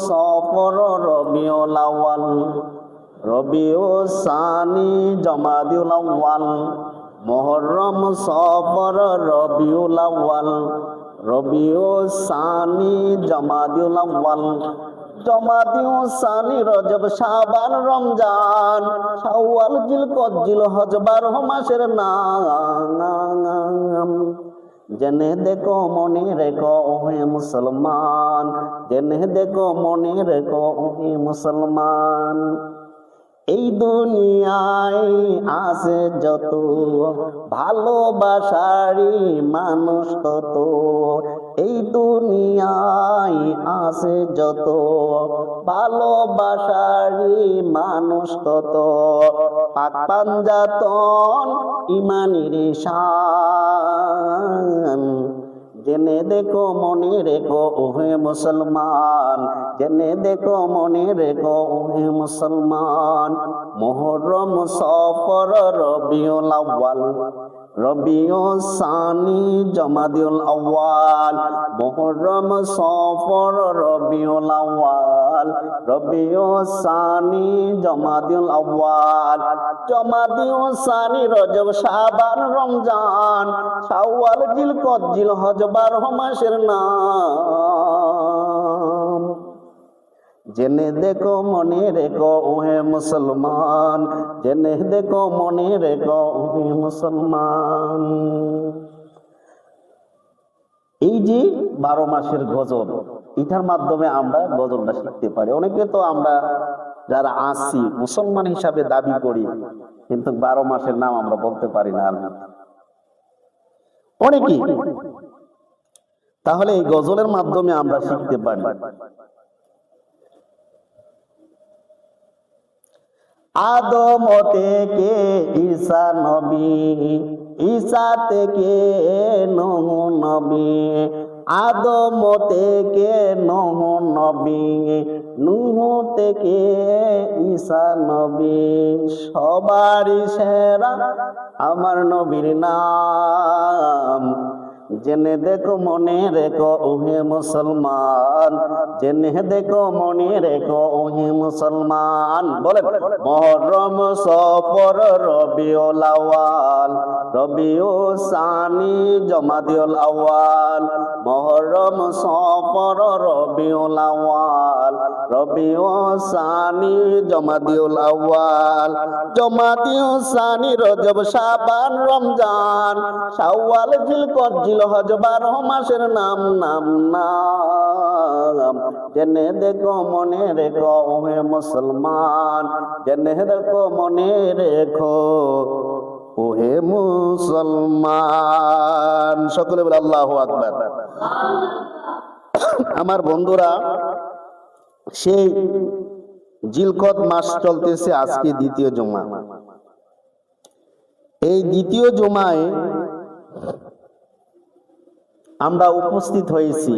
সফর রবিউল আউয়াল রবিউল সানি জমাদিউল আউয়াল মুহররম সফর রবিউল আউয়াল রবিউল সানি জমাদিউল আউয়াল জমাদিউল সানি রজব শাবান রমজান শাওয়াল জিলকদ জিলহজ 12 মাসের নাম। জেনে দেখো মনে রেখো ওহে মুসলমান, জেনে দেখো মনে রেখো ওহে মুসলমান। এই দুনিয়ায় আছে যত ভালোবাসারি মানুষ তত, এই দুনিয়ায় আছে যত ভালোবাসারি মানুষ তত, পাক পাঞ্জাতন ইমানের শান। জেনে দেখো মনে রেখো ওহে মুসলমান, জেনে দেখো মনে রেখো ওহে মুসলমান। মুহররম সফর রবিউল আউয়াল রবিউল সানি জমাদিউল আউয়াল মুহররম সফর রবিউল আউয়াল রবিউল সানি জমাদিউল আউয়াল জমাদিউল সানি রজব শাবান রমজান শাওয়াল জিলকদ জিলহজ 12 মাসের নাম। জেনে দেখো মনে রেখো ওহে মুসলমান, জেনে দেখো মনে রেখো ওহে মুসলমান। এই যে 12 মাসের গজল, এটার মাধ্যমে আমরা গজলটা শিখতে পারি। অনেকে তো আমরা যারা আছি মুসলমান হিসাবে দাবি করি, কিন্তু 12 মাসের নাম আমরা বলতে পারি না অনেকেই। তাহলে এই গজলের মাধ্যমে আমরা শিখতে পারি। আদম থেকে ঈসা নবী, ঈসা থেকে নূহ নবী, আদম থেকে নূহ নবী, নূহ থেকে ঈসা নবী, সবারই সেরা আমার নবীর নাম। জেনে দেখো মনে রেখো ওহে মুসলমান, জেনে দেখো মনে রেখো ওহে মুসলমান। বলেন মুহররম সফর রবিউল আউয়াল রবিউল সানি জমাদিউল আউয়াল মুহররম সফর রবিউল আউয়াল রবিউল সানি জমাদিউল আউয়াল জমাদিউল সানি রজব শাবান রমজান শাওয়াল জিলকদ জিলহজ 12 মাসের নাম। জেনে দেখো মনে রেখো ওহে মুসলমান, জেনে দেখো মনে রেখো ওহে মুসলমান। সকলে বলে আল্লাহু আকবার। আমার বন্ধুরা, সেই জিলকদ মাস চলতেছে, আজকে দ্বিতীয় জুমা। এই দ্বিতীয় জুমায় আমরা উপস্থিত হয়েছি।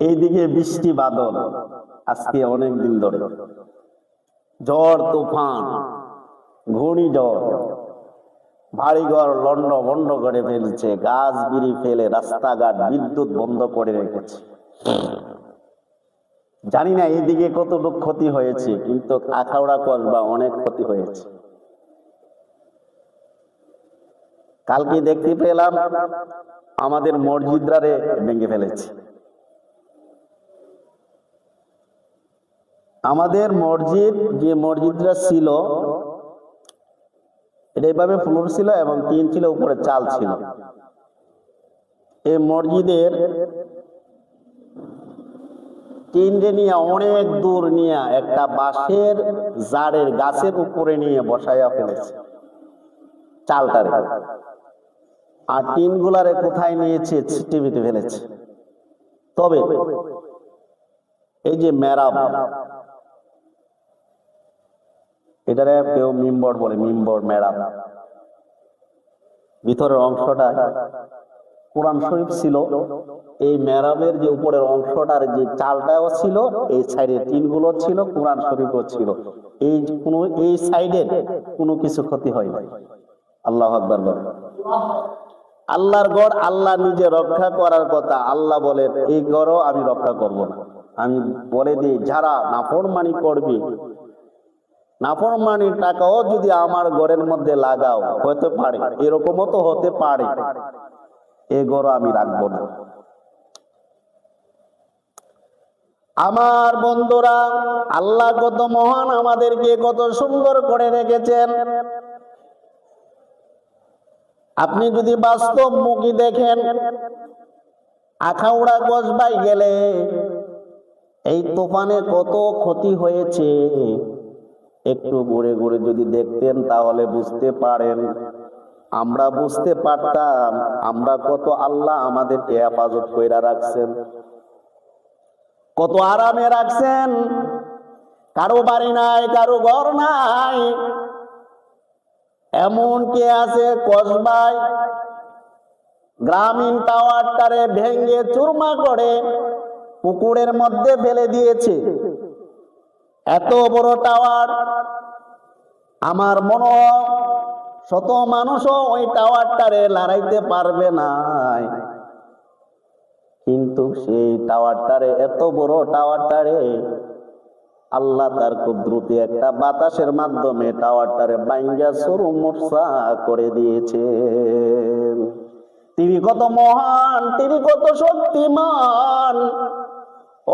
এইদিকে বৃষ্টি বাদল, আজকে অনেক দিন ধরে ঝড় তুফান ঘূর্ণিঝড় বাড়িঘর লন্ড ভন্ড করে ফেলছে, গাছ বিড়ি ফেলে রাস্তাঘাট বিদ্যুৎ বন্ধ করে রেখেছে। জানি না এইদিকে কতটুকু ক্ষতি হয়েছে, কিন্তু আখাউড়া কসবা অনেক ক্ষতি হয়েছে। কালকে দেখতে পেলাম আমাদের মসজিদরারে ভেঙে ফেলেছে। আমাদের মসজিদ, যে মসজিদরা ছিল, এটা এইভাবে ফ্লোর ছিল এবং টিন ছিল, উপরে চাল ছিল। এই মসজিদের টিনরে নিয়ে অনেক দূর নিয়ে একটা বাঁশের জাড়ের গাছের উপরে নিয়ে বসাইয়া ফেলেছে চালটারে। আর টিন গুলারে কোথায় নিয়েছে? ছিটিপিটি ফেলেছে। তবে এই যে মেরাব, এটারে কেউ মিম্বর বলে, মিম্বর মেরাব, ভিতরের অংশটা কোরআন শরীফ ছিল। এই মেরাবের যে উপরের অংশটার যে চালটাও ছিল, এই সাইডের টিন গুলো ছিল, কোরআন শরীফও ছিল। এই সাইডের কোনো কিছু ক্ষতি হয় না। আল্লাহু আকবার বলেন। আল্লাহর ঘর আল্লাহ নিজে রক্ষা করার কথা। আল্লাহ বলেন এই ঘরও আমি রক্ষা করব না। আমি বলে দিই, যারা নাফরমানি করবে, নাফরমানির টাকাও যদি আমার ঘরের মধ্যে লাগাও, হতে পারে, এরকমও তো হতে পারে, এই ঘর আমি রাখবো না। আমার বন্ধুরা, আল্লাহ কত মহান, আমাদেরকে কত সুন্দর করে রেখেছেন। আপনি যদি বাস্তব মুখী দেখেন, আখাউড়া কসবায় গেলে এই তুফানে কত ক্ষতি হয়েছে, একটু ঘুরে ঘুরে যদি দেখতেন তাহলে বুঝতে পারেন। আমরা বুঝতে পারতাম আমরা কত আল্লাহ আমাদেরকে হেফাজত কইরা রাখছেন, কত আরামে রাখছেন। কারো বাড়ি নাই, কারো ঘর নাই। এমন কে আছে কসবায় গ্রামীণ টাওয়ারটারে ভেঙ্গে চুরমা করে পুকুরের মধ্যে ফেলে দিয়েছে। এত বড় টাওয়ার, আমার মনে হয় শত মানুষও ওই টাওয়ারটারে লড়াইতে পারবে না। কিন্তু সেই টাওয়ারটারে, এত বড় টাওয়ারটারে আল্লাহ তার কুদরতি একটা বাতাসের মাধ্যমে টাওয়ারটারে বাইঙ্গা সরু মোর্চা করে দিয়েছে। তিনি কত মহান, তিনি কত শক্তিমান।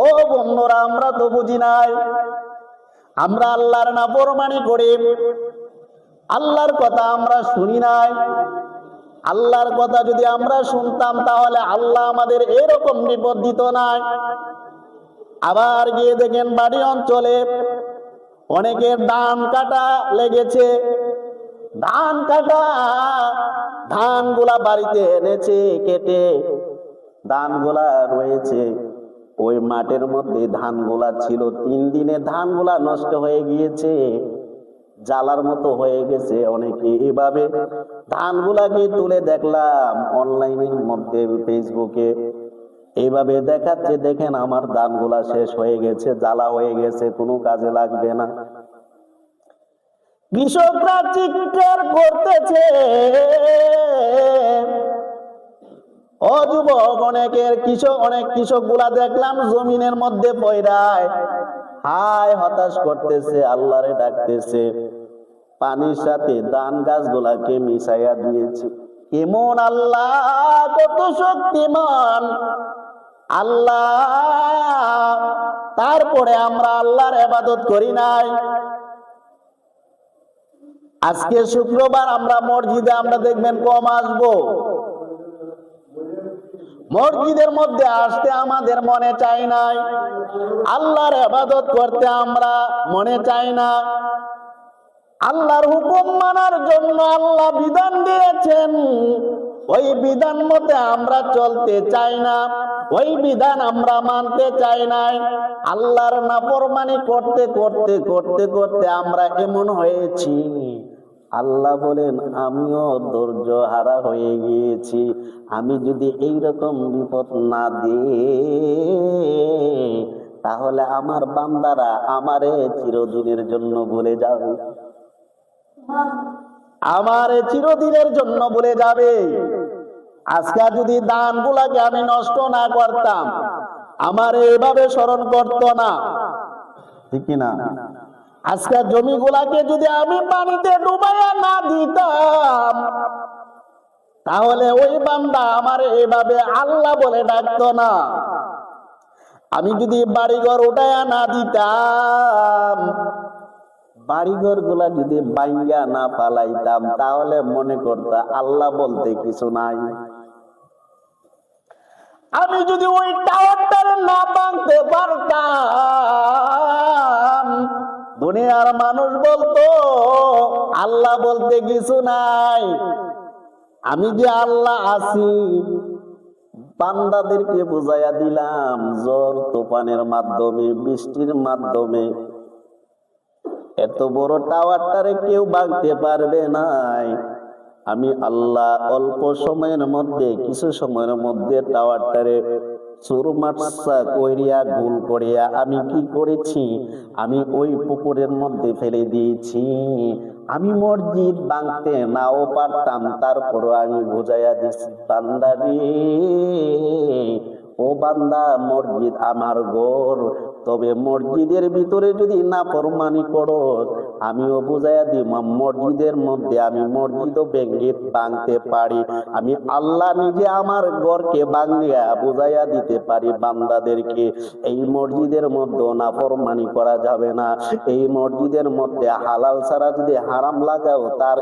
ও বন্ধুরা, আমরা তো বুঝি নাই। আমরা আল্লাহর নাফরমানি করি, আল্লাহর কথা আমরা শুনি নাই। আল্লাহর কথা যদি আমরা শুনতাম তাহলে আল্লাহ আমাদের এরকম বিপদ দিত না। আবার গিয়ে দেখেন বাড়ি অঞ্চলে অনেকের ধান কাটা লেগেছে। ধান কাটা, ধানগুলা বাড়িতে এনেছে কেটে, ধানগুলা রয়েছে ওই মাঠের মধ্যে। ধানগুলা ছিল 3 দিনে, ধানগুলা নষ্ট হয়ে গিয়েছে, জ্বালার মতো হয়ে গেছে। অনেকে এভাবে ধানগুলাকে তুলে দেখলাম অনলাইনের মধ্যে, ফেসবুকে এইভাবে দেখাচ্ছে, দেখেন আমার ধানগুলা শেষ হয়ে গেছে, জ্বালা হয়ে গেছে, কোনো কাজে লাগবে না। কৃষকরা চিৎকার করতেছে। ও যুবক, অনেক কৃষক গুলা দেখলাম জমিনের মধ্যে পয়রায় হায় হতাশ করতেছে, আল্লাহরে ডাকতেছে। পানির সাথে ধান গাছগুলাকে মিশাইয়া দিয়েছে। কেমন আল্লাহ, কত শক্তিমান আল্লাহ। তারপরে আমরা আল্লাহর ইবাদত করি নাই। আজকে শুক্রবার আমরা মসজিদে, আমরা দেখবেন কম আসবো। মসজিদের মধ্যে আসতে আমাদের মনে চাই নাই, আল্লাহর ইবাদত করতে আমরা মনে চাই না। আল্লাহর হুকুম মানার জন্য আল্লাহ বিধান দিয়েছেন, ওই বিধান মতে আমরা চলতে চাই না, ওই বিধান আমরা মানতে চাই নাই। আল্লাহর নাফরমানি করতে করতে করতে করতে আমরা এমন হয়েছি, আল্লাহ বলেন আমিও ধৈর্য হারা হয়ে গিয়েছি। আমি যদি এইরকম বিপদ না দিই তাহলে আমার বান্দারা আমারে চিরদিনের জন্য ভুলে যাবে, আমারে চিরদিনের জন্য ভুলে যাবে। আজকে যদি দানগুলাকে আমি নষ্ট না করতাম, আমার এভাবে স্মরণ করতো না, ঠিক না? আজকে জমিগুলাকে যদি আমি পানিতে ডুবাইয়া না দিতাম তাহলে ওই বান্দা আমার এভাবে আল্লাহ বলে ডাকতো না। আমি যদি বাড়িঘর উঠাইয়া না দিতাম, বাড়িঘর গুলা যদি ভাঙ্গা না পালাইতাম তাহলে মনে করতা আল্লাহ বলতে কিছু নাই। আমি যদি ওই টাওয়ারটা না ভাঙতে পারতাম, দুনিয়ার মানুষ বলতো আল্লাহ বলতে কিছু নাই। আমি যে আল্লাহ আছি বান্দাদেরকে বুঝাইয়া দিলাম, ঝড় তুফানের মাধ্যমে, বৃষ্টির মাধ্যমে এত বড় টাওয়ারটারে কেউ ভাঙতে পারবে নাই। আমি আল্লাহ অল্প সময়ের মধ্যে, কিছু সময়ের মধ্যে টাওয়ারটারে সুরমাটসা কইরিয়া ভুল করিয়া আমি কি করেছি, আমি ওই পুকুরের মধ্যে ফেলে দিয়েছি। আমি মসজিদ ভাঙতে নাও পারতাম, তারপরও আমি বুঝাইয়া দিছি, বান্দা রে, ও বান্দা, মসজিদ আমার ঘর, তবে মসজিদের ভিতরে যদি নাফরমানি করো, আমিও বুঝাইয়া দিব মসজিদের মধ্যে আমি মসজিদও ভাঙতে পারি। আমি আল্লাহ নিজে আমার ঘরকে ভাঙিয়া বুঝাইয়া দিতে পারি বান্দাদেরকে, এই মসজিদের মধ্যে নাফরমানি করা যাবে না। এই মসজিদের মধ্যে হালাল ছাড়া যদি হারাম লাগাও, তার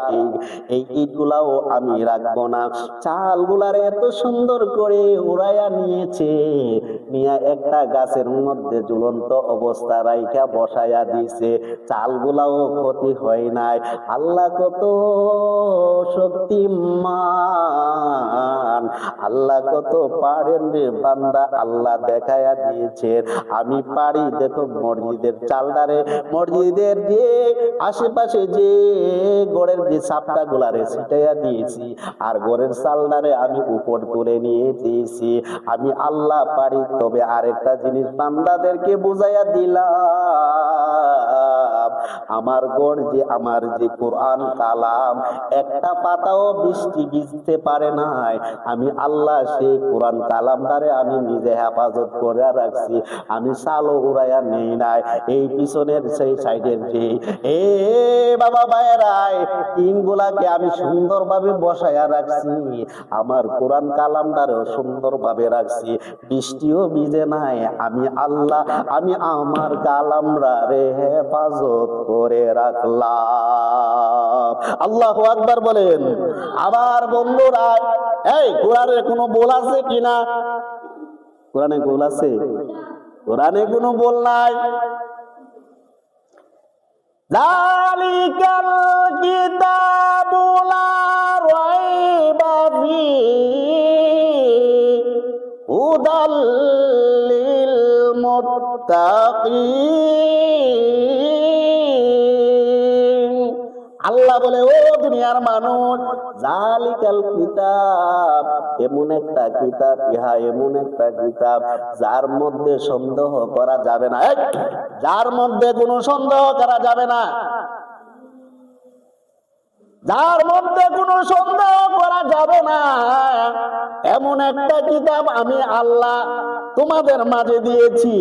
এই ইটগুলাও আমি রাখবো না। চালগুলার এত সুন্দর করে উড়াইয়া নিয়েছে, নিয়ে একটা গাছের মধ্যে ঝুলন্ত অবস্থা রাইখা বসাইয়া দিছে। চালগুলাও ক্ষতি হয় নাই। আল্লাহ কত শক্তিমান, আল্লাহ কত পারেন রে বান্দা, আল্লাহ দেখাইয়া দিয়েছে। আমি পারি, দেখো মসজিদের চালদারে, মসজিদের যে আশেপাশে যে গড়ের যে চাপটা গুলারে ছিটাইয়া দিয়েছি, আর গড়ের চালদারে আমি উপর তুলে নিয়ে দিয়েছি। আমি আল্লাহ পারি। তবে আরেকটা জিনিস বান্দাদেরকে বুঝাইয়া দিলাম, আমার গড় যে, আমার যে কোরআন কালাম, একটা পাতাও বৃষ্টি ভিজতে পারে নাই। আমি আল্লাহ সেই কোরআন কালামটারে আমি নিজে হেফাজত করে রাখছি। আমি সালো উড়াইয়া নেই নাই। এই পিছনের সেই সাইডের যে বাবা ভাইয়েরাই, টিনগুলাকে আমি সুন্দরভাবে বসাইয়া রাখছি। আমার কোরআন কালামটারেও সুন্দরভাবে রাখছি, বৃষ্টিও ভিজে নাই। আমি আল্লাহ, আমি আমার কালামরা রে হেফাজত করে রাখলাম। আল্লাহু আকবার বলেন। আবার বন্ধুরা, এই কোরআনে কোনো বল আছে কিনা? কোরআনে বল আছে? কোরআনে কোনো বল নাই। যালিকাল কিতাবু লা রাইবা ফীহি হুদাল লিল মুত্তাকিন। আল্লাহ বলে, ও দুনিয়ার মানুষ, জালিকাল কিতাব, এমন একটা কিতাব, ইহা এমন একটা কিতাব যার মধ্যে সন্দেহ করা যাবে না। যার মধ্যে কোনো সন্দেহ করা যাবে না, যার মধ্যে কোনো সন্দেহ করা যাবে না, এমন একটা কিতাব আমি আল্লাহ তোমাদের মাঝে দিয়েছি।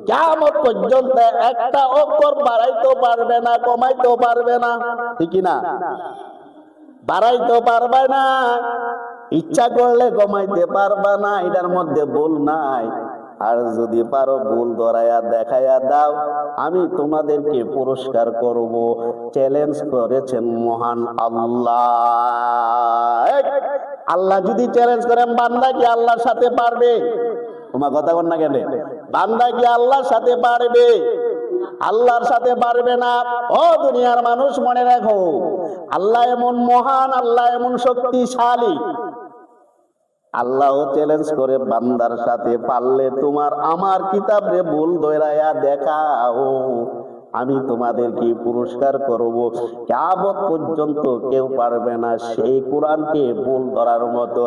কিয়ামত পর্যন্ত একটা অক্ষর বাড়াইতে পারবে না, কমাইতে পারবে না, ঠিক না? বাড়াইতে পারবে না, ইচ্ছা করলে কমাইতে পারবে না, এটার মধ্যে ভুল নাই। আর যদি পারো ভুল ধরাইয়া দেখাইয়া দাও, আমি তোমাদেরকে পুরস্কার করব। চ্যালেঞ্জ করেছেন মহান আল্লাহ। আল্লাহ যদি চ্যালেঞ্জ করেন, বান্দা কি আল্লাহর সাথে পারবে? তোমার কথা বল না কেন? বান্দা কি আল্লাহর সাথে পারবে? আল্লাহর সাথে পারবে না। ও দুনিয়ার মানুষ, মনে রাখো, আল্লাহ এমন মহান, আল্লাহ এমন শক্তিশালী। আল্লাহ চ্যালেঞ্জ করে বান্দার সাথে, পারলে তোমার আমার কিতাবে ভুল ধরাইয়া দেখাও, আমি তোমাদেরকে পুরস্কার করব। কিয়ামত পর্যন্ত কেউ পারবে না সেই কোরআনকে ভুল ধরার মতো।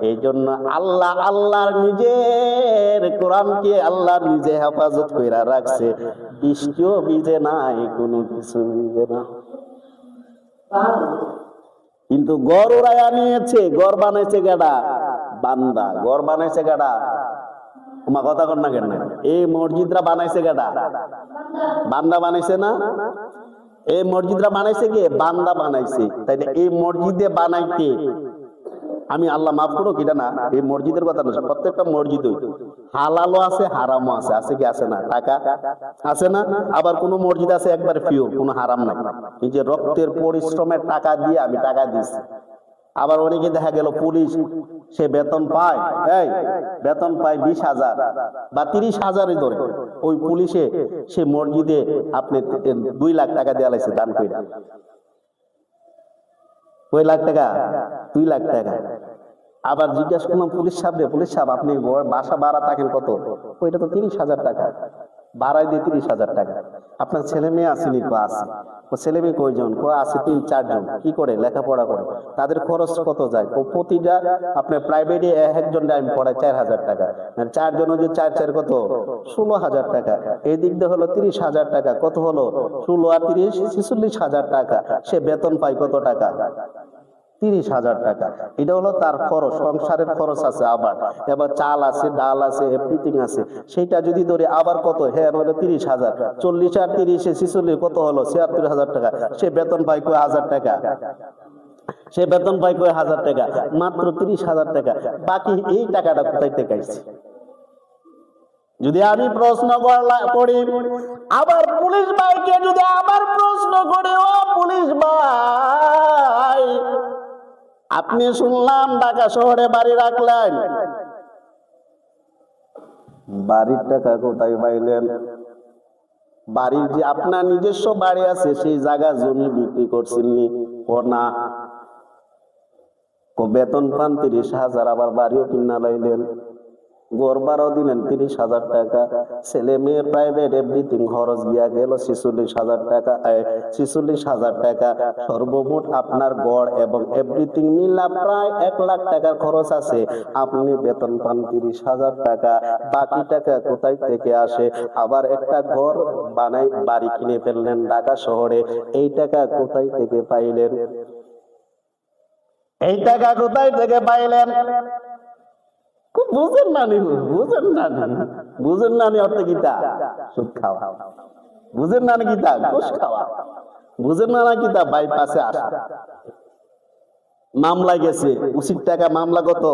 এই জন্য আল্লাহ আল্লাহর নিজের কোরআনকে আল্লাহ নিজে হেফাজত করে রাখছে। বৃষ্টিও ভিজে নাই, কোনো কিছু ভিজে না। কিন্তু ঘর উড়াইয়া নিয়েছে। ঘর বানাইছে কেডা? বান্দা। ঘর বানাইছে কেডা? তোমার কথা কর না কেন? এই মসজিদরা বানাইছে কেডা? বান্দা বানাইছে না? এই মসজিদরা বানাইছে কে? বান্দা বানাইছে। তাই এই মসজিদে বানাইতে আমি আল্লাহ মাফ করো কিটা না, এই মসজিদের কথা না, প্রত্যেকটা মসজিদ হালালও আছে, হারামও আছে। আছে কি? আছে না? টাকা আছে না? আবার কোন মসজিদ আছে একবার পিওর, কোনো হারাম নাই, নিজের রক্তের পরিশ্রমের টাকা দিয়ে আমি টাকা দিচ্ছি। আবার অনেকে দেখা গেল পুলিশ, সে বেতন পায়, এই বেতন পায় 20,000 বা 30,000 ধরে, ওই পুলিশে সে মসজিদে আপনি 2 লাখ টাকা দেওয়া লাগছে দান কইরা। কয় লাখ টাকা? 2 লাখ টাকা। আবার জিজ্ঞাসা করলাম পুলিশ সাহেব, পুলিশ সাহেব আপনি বাসা ভাড়া থাকেন কত? ওইটা তো 30,000 টাকা। বাড়াই দিয়ে 30,000 টাকা। আপনার ছেলে মেয়ে আসেনি? কো আছে। ও ছেলে মেয়ে কয়জন? কো আছে 3-4 জন। কি করে? লেখাপড়া করে। তাদের খরচ কত যায়? প্রতিটা আপনার প্রাইভেটে একজন আমি পড়াই 4,000 টাকা। 4 জন যে 4 কত? 16,000 টাকা। এই দিক দিয়ে হলো 30,000 টাকা। কত হলো? 16 আর 30 46,000 টাকা। সে বেতন পায় কত টাকা? 30,000 টাকা। এটা হলো তার খরচ, সংসারের খরচ আছে। আবার এবার চাল আছে, ডাল আছে, এভরিথিং আছে। সেইটা যদি ধরে আবার কত? হ্যাঁ হলো 30,000। 40 আর 30 46 কত হলো? 76,000 টাকা। সে বেতন পায় কয় 1,000 টাকা? সে বেতন পায় কয় 1,000 টাকা? মাত্র 30,000 টাকা। বাকি এই টাকাটা কোথায় থেকে আসছে? যদি আমি প্রশ্ন করি, আবার পুলিশ ভাইকে যদি আবার প্রশ্ন করি, ও পুলিশ ভাই, আপনি শুনলাম ঢাকা শহরে বাড়ি রাখলেন, বাড়ির টাকা কোথায় পাইলেন? বাড়ির যে আপনার নিজস্ব বাড়ি আছে সেই জায়গা জমি বিক্রি করছেননি? ও না। বেতন পান 30,000, আবার বাড়িও কিনা লাইলেন, ঘর ভাড়াও দিলেন 30,000 টাকা। ছেলে মেয়ের প্রাইভেট এভরিথিং খরচ গিয়া গেল 46,000 টাকা। 46,000 টাকা সর্বমোট আপনার গড় এবং এভরিথিং মিলা প্রায় 1 লাখ টাকার খরচ আছে। আপনি বেতন পান 30,000 টাকা। বাকি টাকা কোথায় থেকে আসে? আবার একটা ঘর বানাই বাড়ি কিনে ফেললেন ঢাকা শহরে। এই টাকা কোথায় থেকে পাইলেন? এই টাকা কোথায় থেকে পাইলেন? বুঝেন না নি? বুঝেন না নি? বুঝেন না নি অর্থ কিতা? সুদ খাওয়া। বুঝেন না নি কিতা? ঘুষ খাওয়া। বুঝেন না না কিতা? বাইপাসে আসা। মামলা গেছে, উচিত টাকা মামলা কত?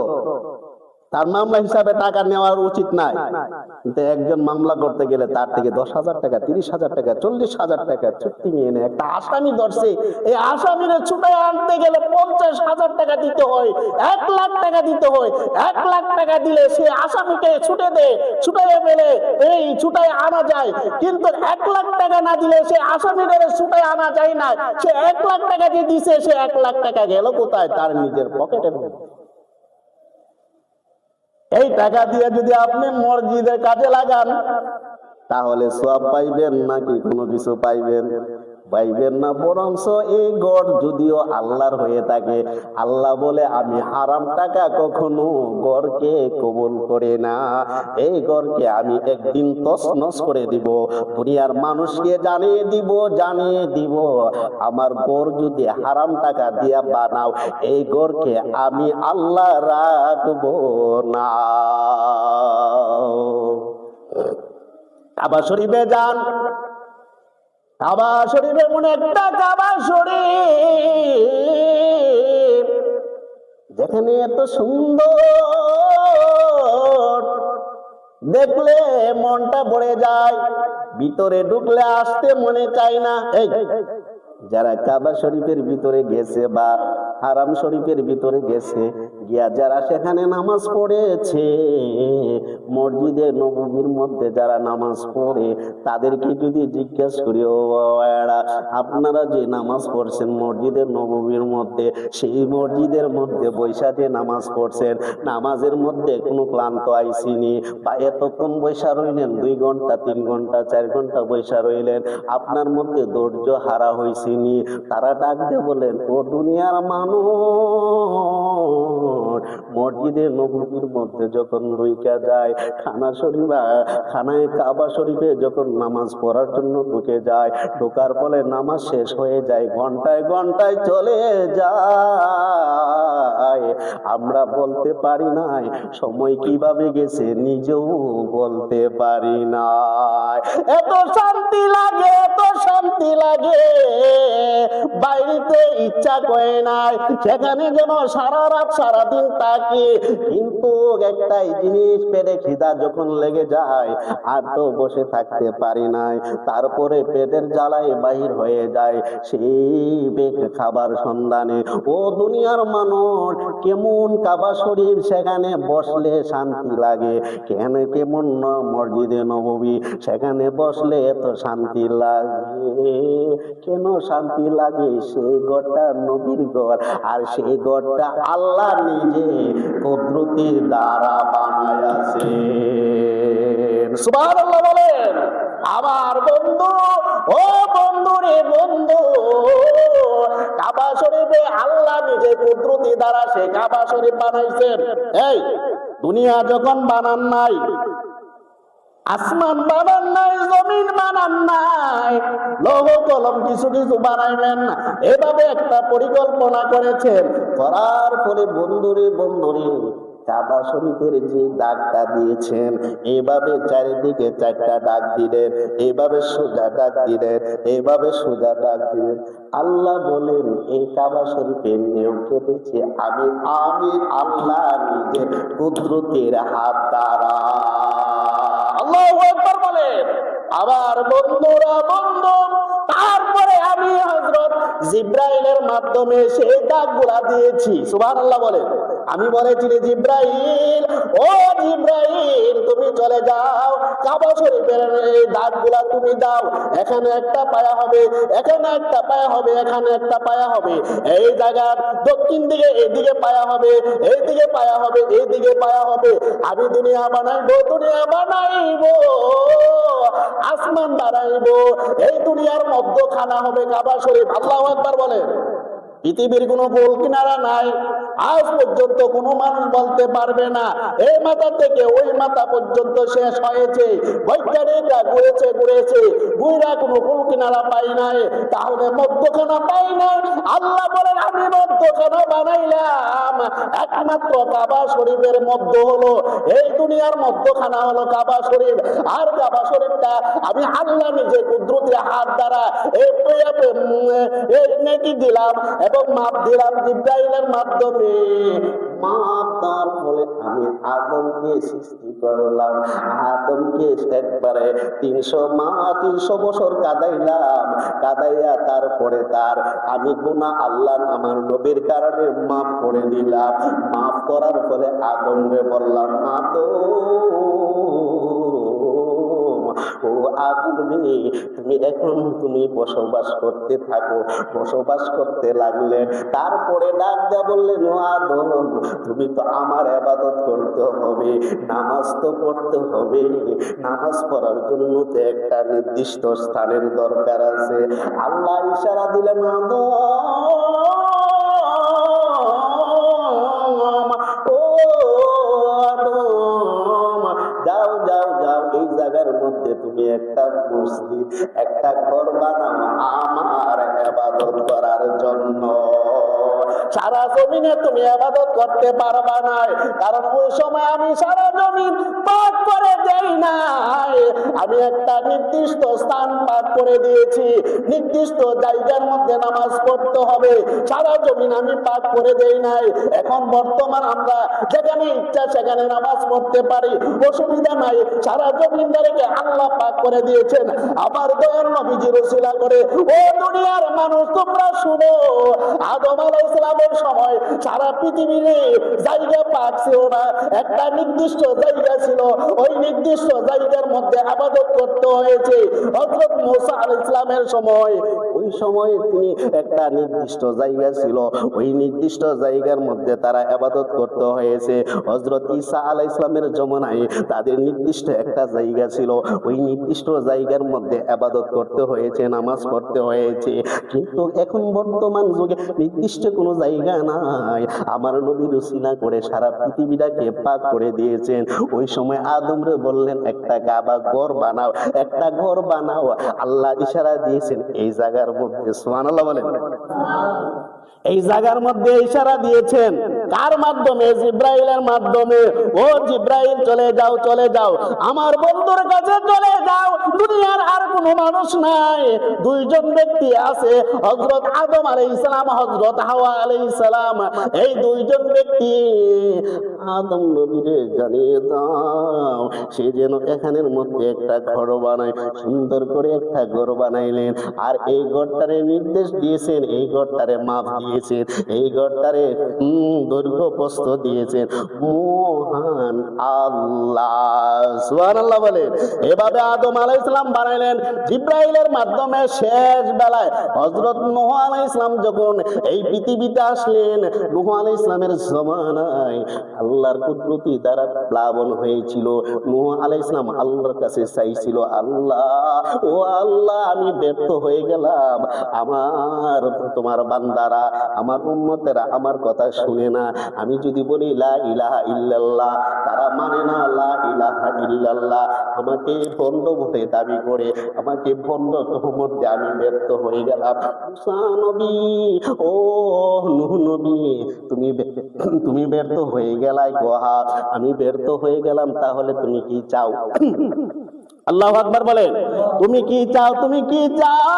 তার মামলা হিসাবে টাকা নেওয়ার উচিত নাই, কিন্তু একজন মামলা করতে গেলে তার থেকে 10,000 টাকা, 30,000 টাকা, 40,000 টাকা চুক্তি নিয়ে নেয়। একটা আসামি ধরছে, এই আসামিরে ছুটাই আনতে গেলে 50,000 টাকা দিতে হয়, 1 লাখ টাকা দিতে হয়। 1 লাখ টাকা দিলে সে আসামিকে ছুটে দেয়, ছুটাইয়ে ফেলে, এই ছুটাই আনা যায়। কিন্তু 1 লাখ টাকা না দিলে সে আসামিরে ছুটাই আনা যায় না। সে 1 লাখ টাকা যে দিছে, সে 1 লাখ টাকা গেল কোথায়? তার নিজের পকেটে। এই টাকা দিয়ে যদি আপনি মসজিদের কাজে লাগান, তাহলে সওয়াব পাইবেন নাকি কোনো কিছু পাইবেন? পাইবেন না। বরঞ্চ এই গড় যদিও আল্লাহর হয়ে থাকে, আল্লাহ বলে আমি হারাম টাকা কখনো গড়কে কবুল করে না। এই গড়কে আমি একদিন তছনছ করে দিব, দুনিয়ার মানুষকে জানিয়ে দিব আমার গড় যদি হারাম টাকা দিয়া বানাও, এই গড়কে আমি আল্লাহ রাখবো না। কাবা শরীফে যান, কাবা শরীফে এমন একটা কাবা শরীফ যেখানে এত সুন্দর, দেখলে মনটা ভরে যায়, ভিতরে ঢুকলে আসতে মনে চায় না। এই যারা কাবা শরীফের ভিতরে গেছে বা হারাম শরীফের ভিতরে গেছে, গিয়া যারা সেখানে নামাজ পড়েছে, মসজিদে নববীর মধ্যে যারা নামাজ পড়ে, তাদেরকে যদি জিজ্ঞেস করি, ও এরা আপনারা যে নামাজ পড়ছেন মসজিদের নববীর মধ্যে, সেই মসজিদের মধ্যে বৈশা যে নামাজ পড়ছেন, নামাজের মধ্যে কোনো ক্লান্ত আইসিনি বা এতক্ষণ বৈশা রইলেন, 2 ঘন্টা 3 ঘন্টা 4 ঘন্টা বৈশা রইলেন, আপনার মধ্যে ধৈর্য হারা হইছিনি? তারা ডাক দিয়ে বলেন, ও দুনিয়ার মানুষ, মসজিদে নববীর মধ্যে যখন রইকা যায়, খানায় কাবা শরীফে যখন নামাজ পড়ার জন্য ঢুকে যায়, ঢোকার ফলে নামাজ শেষ হয়ে যায়, ঘন্টায় ঘন্টায় চলে যায়, আমরা বলতে পারি নাই সময় কিভাবে গেছে, নিজেও বলতে পারি নাই। এত শান্তি লাগে, এত শান্তি লাগে, বাইরেতে ইচ্ছা করে নাই, সেখানে যেন সারা রাত সারাদিন থাকে। কিন্তু একটাই জিনিস, পেটে খিদা যখন লেগে যায় আর তো বসে থাকতে পারি নাই, তারপরে পেটের জ্বালায় বাহির হয়ে যায় সেই খাবার সন্ধানে। ও দুনিয়ার মানুষ, কেমন কাবা শরীফ, সেখানে বসলে শান্তি লাগে, কেমন মসজিদে নববী, সেখানে বসলে এত শান্তি লাগে। কেন শান্তি লাগে? সেই ঘরটা নবীর ঘর, আর সেই ঘরটা আল্লাহ নিজে কুদরতির দ্বারা বানায়াছেন। সুবহানাল্লাহ বলেন। আমার বন্ধু, ও বন্ধু রে বন্ধু, কাবা শরীফে আল্লাহ নিজে কুদরতি দ্বারা সে কাবা শরীফ বানাইছেন। এই দুনিয়া যখন বানান নাই, আসমান বানান নাই, জমিন বানান নাই, লৌহ কলম কিছু কিছু বানাইবেন না, এভাবে একটা পরিকল্পনা করেছেন। করার পরে বন্ধুরে বন্ধুরে কাবা শরীফের যে দাগটা দিয়েছেন, এভাবে চারিদিকে চারটা দাগ দিলেন, এভাবে সোজা দাগ দিলেন, এভাবে সোজা দাগ দিলেন। আল্লাহ বলেন এই কাবা শরীফের নিয়ম কেটেছে আমি আমি আল্লাহ নিজের কুদরতের হাত দ্বারা। আল্লাহু আকবার বলেন। আবার বন্ধুরা বন্ধু, তারপরে আমি হযরত জিব্রাইলের মাধ্যমে সেই দাগগুলা দিয়েছি। সুবহানাল্লাহ বলেন। আমি বলেছি জিব্রাইল, ও জিব্রাইল তুমি চলে যাও, কাবা শরীফের এই দাগগুলা তুমি দাও। এখানে একটা পায়া হবে, এখানে একটা পায়া হবে, এখানে একটা পায়া হবে, এই জায়গার দক্ষিণ দিকে এইদিকে পায়া হবে, এইদিকে পায়া হবে, এইদিকে পায়া হবে। আমি দুনিয়া বানাইবো, দুনিয়া বানাইবো, আসমান বানাইবো, এই দুনিয়ার মধ্যখানা হবে কাবা শরীফ। আল্লাহু আকবার বলেন। পৃথিবীর কোনো গোল কিনারা নাই, আজ পর্যন্ত কোনো মানুষ বলতে পারবে না এই মাথা থেকে ওই মাথা পর্যন্ত শেষ হয়েছে। বৈজ্ঞানিকরা ঘুরেছে ঘুরেছে, ঘুরা কোনো গোল কিনারা পাই নাই, তাহলে মধ্যখানা পাই নাই। আল্লাহ বলেন আমি মধ্যখানা বানাইলাম, একমাত্র কাবা শরীফের মধ্য হলো এই দুনিয়ার মধ্যখানা হলো কাবা শরীফ। আর কাবা শরীফটা আমি আল্লাহ নিজে কুদরতি হাত দ্বারা এই নেকি দিলাম এবং মাপ দিলাম জিব্রাইলের মাধ্যমে। মাপ দেওয়ার ফলে আমি আদমকে সৃষ্টি করলাম। আদমকে একবারে 300 বছর কাদাইলাম, কাদাইয়া তারপরে তার আমি গুনাহ আল্লাহ আমার নবীর কারণে মাফ করে দিলাম। মাফ করার ফলে আদমকে বললাম, আদম ও আদম তুমি এখন তুমি বসবাস করতে থাকো। বসবাস করতে লাগলেন, তারপরে ডাক দেয়া বললেন, ও আদম তুমি তো আমার ইবাদত করতে হবে, নামাজ তো পড়তে হবে। নামাজ পড়ার জন্য তো একটা নির্দিষ্ট স্থানের দরকার আছে। আল্লাহ ইশারা দিলেন, আদম ও আদম যাও যাও যাও, এই জায়গার মধ্যে তুমি একটা মসজিদ, একটা ঘর বানাও আমার ইবাদত করার জন্য। সারা জমিনে তুমি ইবাদত করতে পারবা না, কারণ ওই সময় আমি সারা জমিন পাক করে দেই নাই। আমি একটা নির্দিষ্ট স্থান পাক করে দিয়েছি, নির্দিষ্ট জায়গার মধ্যে নামাজ পড়তে হবে। সারা জমিন আমি পাক করে দেই নাই। এখন বর্তমান আমরা যেখানে ইচ্ছা সেখানে নামাজ পড়তে পারি, অসুবিধা নাই। সারা জমিনদারকে আল্লাহ পাক করে দিয়েছেন। আবার দয়ার নবীজির ওসিলা করে ও দুনিয়ার মানুষ তোমরা শুনো, আদম আলাইহিস সালামের সময় সারা পৃথিবীতে জায়গা পাক ছিল না, একটা নির্দিষ্ট জায়গা ছিল। ওই নির্দিষ্ট জায়গার মধ্যে ইবাদত করতে হয়েছে। হযরত মুসা আলাইহিস সালামের সময়, ওই সময়ে তিনি একটা নির্দিষ্ট জায়গা ছিল, ওই নির্দিষ্ট জায়গার মধ্যে তারা ইবাদত করতে হয়েছে। হযরত ঈসা আলাইহিস সালামের জমানায় তাদের নির্দিষ্ট একটা জায়গা ছিল, ওই নির্দিষ্ট জায়গার মধ্যে ইবাদত করতে হয়েছে, নামাজ পড়তে হয়েছে। কিন্তু এখন বর্তমান যুগে নির্দিষ্ট কোনো জায়গা নাই। আমার নবীর ওসিলা করে সারা পৃথিবীটাকে পাক করে দিয়েছেন। ওই সময় আদমরে বললেন একটা কাবা ঘর বানাও, একটা ঘর বানাও। আল্লাহ ইশারা দিয়েছেন এই জায়গার মধ্যে। সুবহানাল্লাহ বলেন। এই জায়গার মধ্যে ইশারা দিয়েছেন কার মাধ্যমে? জিব্রাইলের মাধ্যমে। ও জিব্রাইল চলে যাও, চলে যাও, আমার বন্ধুর কাছে চলে যাও। দুনিয়ার আর কোনো মানুষ নাই, দুইজন ব্যক্তি আছে, হযরত আদম আলাইহিস সালাম, হযরত হাওয়া আলাইহিস সালাম। এই দুইজন ব্যক্তি আদম নবীরে জানিয়ে দাও সে যেন এখানের মধ্যে একটা ঘর বানায়। সুন্দর করে একটা ঘর বানাইলেন, আর এই ঘরটারে নির্দেশ দিয়েছেন, এই ঘরটারে মাপ দিয়েছেন, এই ঘরটারে দৈর্ঘ্য প্রস্থ দিয়েছেন মহান আল্লাহ। সুবহানাল্লাহ বলেন। এভাবে আদম আলাইহিস সালাম বানাইলেন জিব্রাইলের মাধ্যমে। শেষ বেলায় হযরত নূহ আলাইহিস সালাম যখন এই পৃথিবীতে আসলেন, নূহ আলাইহিস সালামের জমানায় আল্লাহর কুদরতি দ্বারা প্লাবন হয়েছিল। নূহ আলাইহিস সালাম আল্লাহর কাছে চাইছিল, আল্লাহ ও আল্লাহ আমি ব্যর্থ হয়ে গেলাম, আমার তোমার বান্দারা আমার উম্মতেরা আমার কথা শুনে না, আমি যদি বলি লা ইলাহা ইল্লাল্লাহ তারা মানে না, লা ইলাহা ইল্লাল্লাহ আমাকে ভণ্ড বলে দাবি করে, আমাকে ভণ্ড তহমত দিয়ে আমি ব্যর্থ হয়ে গেলাম। মুসা নবী, ও নূহ নবী, তুমি ব্যর্থ হয়ে গেলাই কোহা, আমি ব্যর্থ হয়ে গেলাম, তাহলে তুমি কি চাও? আল্লাহু আকবার বলেন, তুমি কি চাও, তুমি কি চাও?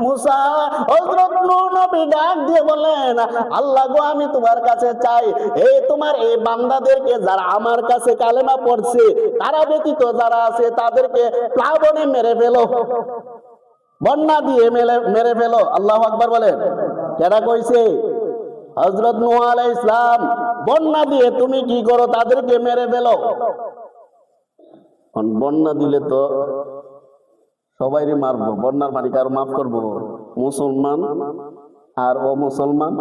মুসা হযরত নূহ নবী ডাক দিয়ে বলেন, আল্লাহ গো আমি তোমার কাছে চাই, এই তোমার এই বান্দাদেরকে যারা আমার কাছে কালেমা পড়ছে তারা ব্যতীত যারা আছে তাদেরকে প্লাবনে মেরে ফেলো, বন্যা দিয়ে মেরে ফেলো। আল্লাহু আকবার বলেন। কেডা কইছে? হযরত নূহ আলাইহিস সালাম। বন্যা দিয়ে তুমি কি করো? তাদেরকে মেরে ফেলো। বন্যা দিলে তো সবাইরে মারবো, বন্যার পানি কারো মাফ করবো? মুসলমান আর অমুসলমান।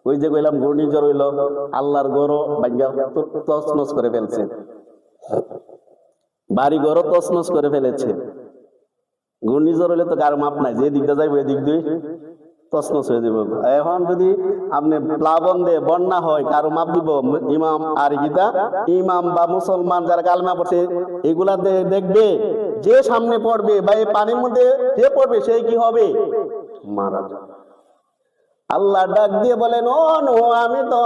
ওই যে কইলাম ঘূর্ণিঝড় হইল, আল্লাহর গড় ভাঙ্গা তছনছ করে ফেলছে, বাড়ি ঘরও তছনছ করে ফেলেছে। ঘূর্ণিঝড় হইলে তো কারো মাপ নাই, যে দিকটা যাইবো এদিক দিয়ে তছনছ হয়ে যাবে। এখন যদি আপনি প্লাবন দিয়ে বন্যা হয়, কারো মাপ দিব? ইমাম আর গীতা ইমাম বা মুসলমান যারা কালমা পড়ছে এগুলা দেখবে, যে সামনে পড়বে বা এই পানির মধ্যে যে পড়বে সেই কি হবে? মারা যাবে। আল্লাহ ডাক দিয়ে বলেন, ও নূহ আমি তো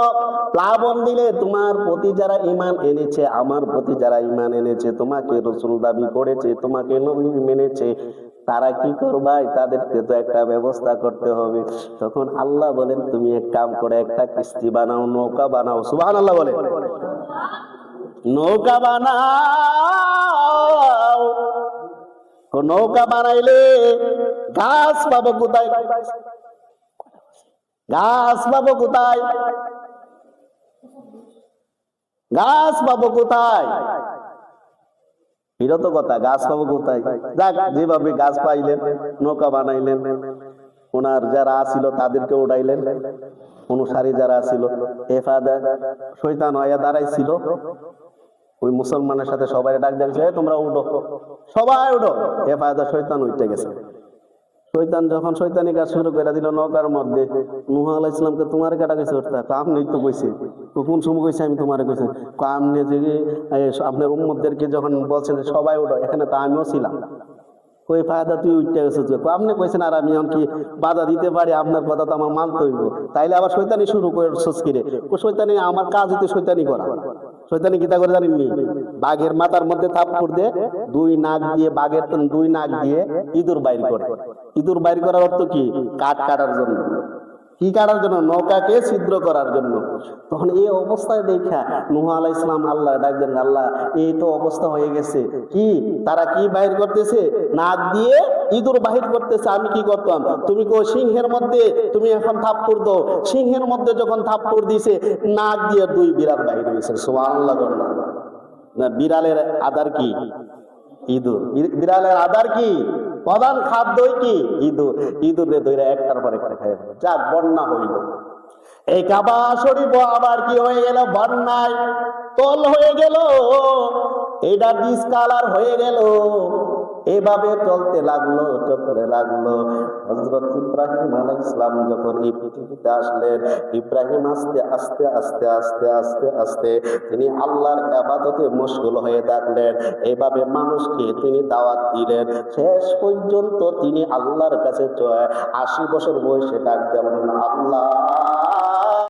প্লাবন দিলে তোমার প্রতি যারা ঈমান এনেছে, আমার প্রতি যারা ঈমান এনেছে, তোমাকে রাসূল দাবি করেছে, তোমাকে নবী মেনেছে, তারা কি করবে? তাদেরকে তো একটা ব্যবস্থা করতে হবে। তখন আল্লাহ বলেন, তুমি এক কাম করে একটা কিস্তি বানাও, নৌকা বানাও। সুবহানাল্লাহ বলেন। নৌকা বানাও। নৌকা বানাইলে গাছ পাবো কোথায়? গাছ পাবো কোথায়? গাছ পাবো কোথায়? এটা তো কথা, গাছ পাবো কোথায়? যাক, যেভাবে গাছ পাইলেন, নৌকা বানাইলেন, ওনার যারা আসিল তাদেরকে উঠাইলেন, অনুসারী যারা ছিল, হেফাজত শয়তান হইয়া দাঁড়াইছিল, ওই মুসলমানের সাথে সবাই ডাক দিয়েছে, তোমরা উঠো, সবাই উঠো। হেফাজত শয়তান উঠে গেছে। শয়তান যখন শয়তানি কাজ শুরু করে দিল নৌকার মধ্যে, নূহ আলাইহিস সালামকে তোমার কাটা কইছে উঠতে, আপনি তো কইছে, কোন সময় কইছে আমি তোমারে কইছি, আপনি যে আপনার উম্মতদেরকে যখন বলছেন সবাই উঠো, এখানে তো আমিও ছিলাম, কই ফায়দা তুই উঠতে গেছিস, আপনি কইছেন আর আমি কি বাধা দিতে পারি? আপনার কথা তো আমার মানতে হইব। তাইলে আবার শয়তানি শুরু করছস কিরে? ও শয়তানি, আমার কাজ হইতে শয়তানি করা। শয়তানি কিতা করে জানেননি? বাঘের মাথার মধ্যে থাপ্পড় দিয়ে দুই নাক দিয়ে, বাঘের দুই নাক দিয়ে ইঁদুর বাইর করে। ইঁদুর বাইর করার অর্থ কি? কাঠ কাটার জন্য। কি কাটার জন্য? নৌকাকে ছিদ্র করার জন্য। তখন এই অবস্থায় দেখা নূহ আলাইহিস সালাম আল্লাহ ডাক দেন, আল্লাহ এই তো অবস্থা হয়ে গেছে, কি তারা কি বাহির করতেছে? নাক দিয়ে ইঁদুর বাহির করতেছে, আমি কি করতাম? তুমি কো সিংহের মধ্যে তুমি এখন থাপ্পড় দাও। সিংহের মধ্যে যখন থাপ্পড় দিছে, নাক দিয়ে দুই বিড়াল বাহির হয়েছে। সুবহানাল্লাহ। না, বিড়ালের আদার কি? ইঁদুর। বিড়ালের আদার কি? প্রধান খাদ্যই কি? ইঁদুর। ইঁদুরে ধরে একটার পর একটা খাই। যাক, বন্যা হইল। এই কাবা শরীফ আবার কি হয়ে গেল? বন্যায় তল হয়ে গেল, এটা ডিসকালার হয়ে গেল। এভাবে চলতে লাগলো, চলতে লাগলো। হযরত ইব্রাহিম আলাইহিস সালাম যখন এই পৃথিবীতে আসলেন, ইব্রাহিম আস্তে আস্তে আস্তে আস্তে আস্তে আস্তে তিনি আল্লাহর ইবাদতে মশগুল হয়ে থাকলেন। এভাবে মানুষকে তিনি দাওয়াত দিলেন। শেষ পর্যন্ত তিনি আল্লাহর কাছে 80 বছর বয়সে ডাক দেন, আল্লাহ